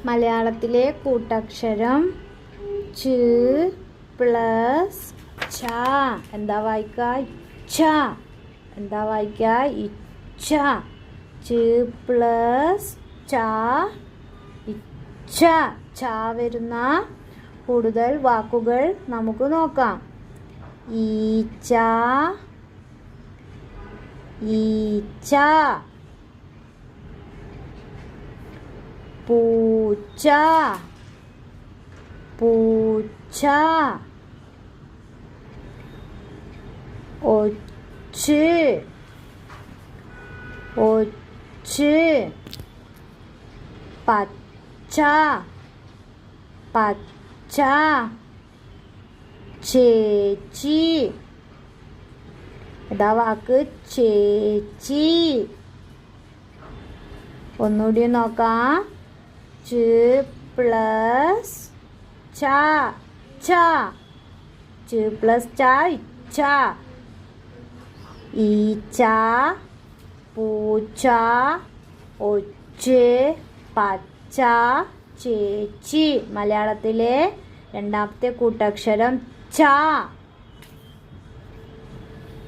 മലയാളത്തിലെ കൂട്ടക്ഷരം ച് പ്ലസ് ഛ. എന്താ വായിക്കുക? ഇച്ഛ. എന്താ വായിക്കുക? ഇച്ഛ. ച് പ്ലസ് ഛ ഇച്ഛ. ഛ വരുന്ന കൂടുതൽ വാക്കുകൾ നമുക്ക് നോക്കാം. ഈച്ച, ഈച്ച. പൂച്ച, പൂച്ച. ഒച്ച്, ഒച്ച്. പച്ച, പച്ച. ചേച്ചി. ഏതാ വാക്ക്? ചേച്ചി. ഒന്നുകൂടി നോക്കാം. ച് പ്ലസ് ഛ, ഛ. ച് പ്ലസ് ഛ ഇച്ഛ. ഈച്ച, പൂച്ച, ഒച്ച്, പച്ച, ചേച്ചി. മലയാളത്തിലെ രണ്ടാമത്തെ കൂട്ടക്ഷരം ഛ.